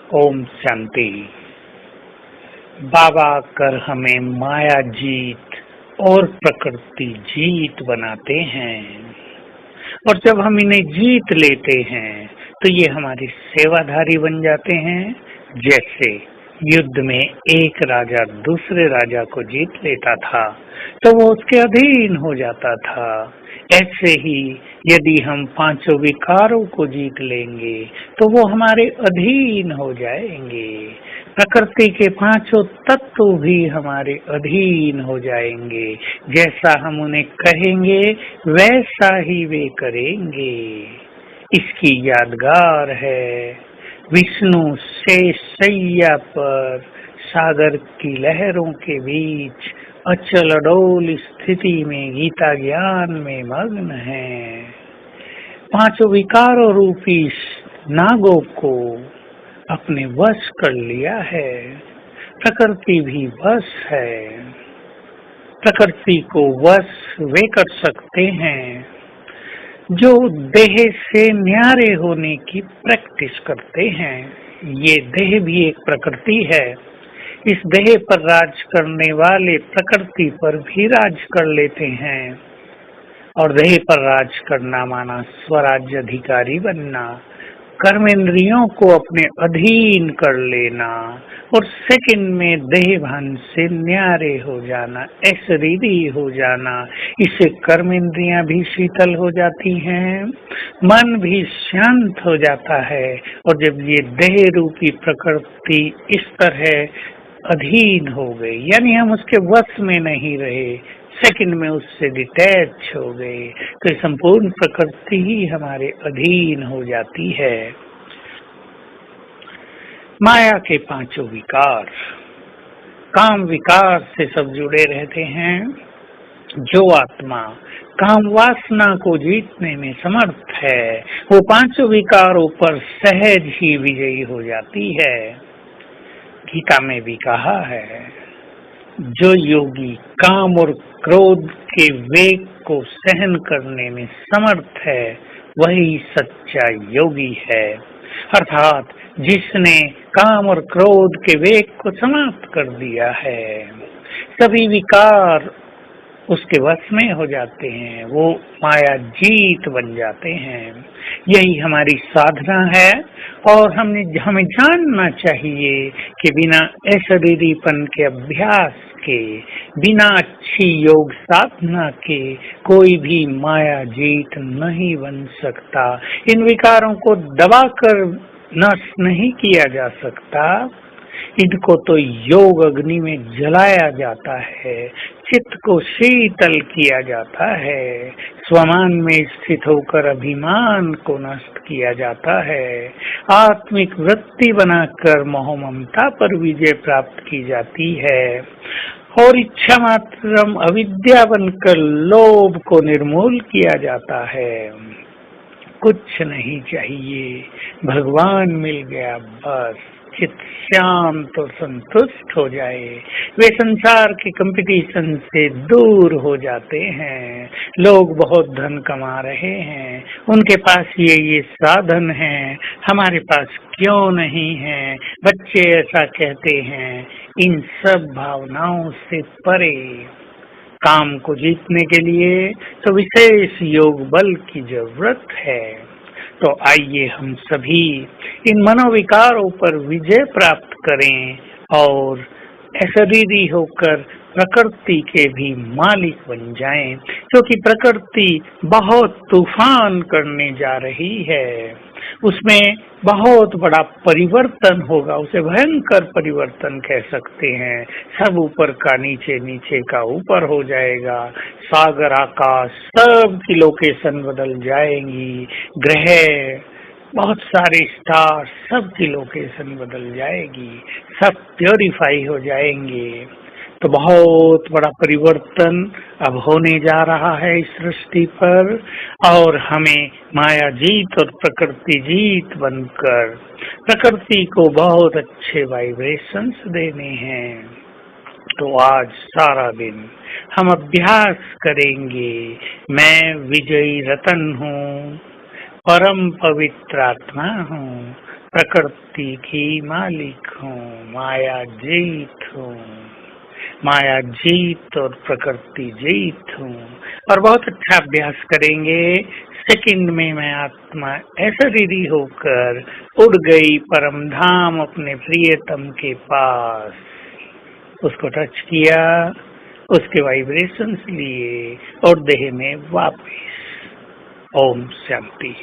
ओम शांति। बाबा कर हमें माया जीत और प्रकृति जीत बनाते हैं, और जब हम इन्हें जीत लेते हैं तो ये हमारे सेवाधारी बन जाते हैं। जैसे युद्ध में एक राजा दूसरे राजा को जीत लेता था तो वो उसके अधीन हो जाता था। ऐसे ही यदि हम पांचों विकारों को जीत लेंगे तो वो हमारे अधीन हो जाएंगे। प्रकृति के पांचों तत्व भी हमारे अधीन हो जाएंगे। जैसा हम उन्हें कहेंगे वैसा ही वे करेंगे। इसकी यादगार है विष्णु शेष शैया पर सागर की लहरों के बीच अचल अडोल स्थिति में गीता ज्ञान में मग्न है। पांचों विकारों रूपी नागों को अपने वश कर लिया है। प्रकृति भी वश है। प्रकृति को वश वे कर सकते हैं जो देह से न्यारे होने की प्रैक्टिस करते हैं। ये देह भी एक प्रकृति है। इस देह पर राज करने वाले प्रकृति पर भी राज कर लेते हैं, और देह पर राज करना माना स्वराज्य अधिकारी बनना, कर्मेंद्रियों को अपने अधीन कर लेना और सेकंड में देह भान से न्यारे हो जाना, अशरीरी हो जाना। इससे कर्मेंद्रियां भी शीतल हो जाती हैं, मन भी शांत हो जाता है। और जब ये देह रूपी प्रकृति इस तरह अधीन हो गई, यानी हम उसके वश में नहीं रहे, सेकंड में उससे डिटैच हो गए, तो संपूर्ण प्रकृति ही हमारे अधीन हो जाती है। माया के पांचों विकार, काम विकार से सब जुड़े रहते हैं। जो आत्मा काम वासना को जीतने में समर्थ है वो पांचों विकारों पर सहज ही विजयी हो जाती है। गीता में भी कहा है, जो योगी काम और क्रोध के वेग को सहन करने में समर्थ है वही सच्चा योगी है। अर्थात जिसने काम और क्रोध के वेग को समाप्त कर दिया है, सभी विकार उसके वश में हो जाते हैं, वो माया जीत बन जाते हैं। यही हमारी साधना है, और हमें जानना चाहिए कि बिना अशरीरीपन के अभ्यास के, बिना अच्छी योग साधना के कोई भी माया जीत नहीं बन सकता। इन विकारों को दबाकर नष्ट नहीं किया जा सकता, इनको तो योग अग्नि में जलाया जाता है, चित्त को शीतल किया जाता है, स्वमान में स्थित होकर अभिमान को नष्ट किया जाता है, आत्मिक वृत्ति बनाकर मोह ममता पर विजय प्राप्त की जाती है, और इच्छा मात्रम अविद्या बनकर लोभ को निर्मूल किया जाता है। कुछ नहीं चाहिए, भगवान मिल गया बस, चित्त शांत और संतुष्ट हो जाए। वे संसार के कंपटीशन से दूर हो जाते हैं। लोग बहुत धन कमा रहे हैं, उनके पास ये साधन हैं, हमारे पास क्यों नहीं है? बच्चे ऐसा कहते हैं। इन सब भावनाओं से परे काम को जीतने के लिए तो विशेष योग बल की जरूरत है। तो आइए हम सभी इन मनोविकारों पर विजय प्राप्त करें और अशरीरी होकर प्रकृति के भी मालिक बन जाएं, क्योंकि प्रकृति बहुत तूफान करने जा रही है। उसमें बहुत बड़ा परिवर्तन होगा, उसे भयंकर परिवर्तन कह सकते हैं। सब ऊपर का नीचे, नीचे का ऊपर हो जाएगा। सागर आकाश सब की लोकेशन बदल जाएंगी। ग्रह, बहुत सारे स्टार सब की लोकेशन बदल जाएगी, सब प्योरीफाई हो जाएंगे। तो बहुत बड़ा परिवर्तन अब होने जा रहा है इस सृष्टि पर, और हमें माया जीत और प्रकृति जीत बनकर प्रकृति को बहुत अच्छे वाइब्रेशंस देने हैं। तो आज सारा दिन हम अभ्यास करेंगे, मैं विजयी रतन हूँ, परम पवित्र आत्मा हूँ, प्रकृति की मालिक हूँ, माया जीत हूँ, माया जीत और प्रकृति जीत हूँ। और बहुत अच्छा अभ्यास करेंगे। सेकंड में मैं आत्मा अशरीरी होकर उड़ गई परम धाम अपने प्रियतम के पास, उसको टच किया, उसके वाइब्रेशंस लिए और देह में वापस। ओम शांति।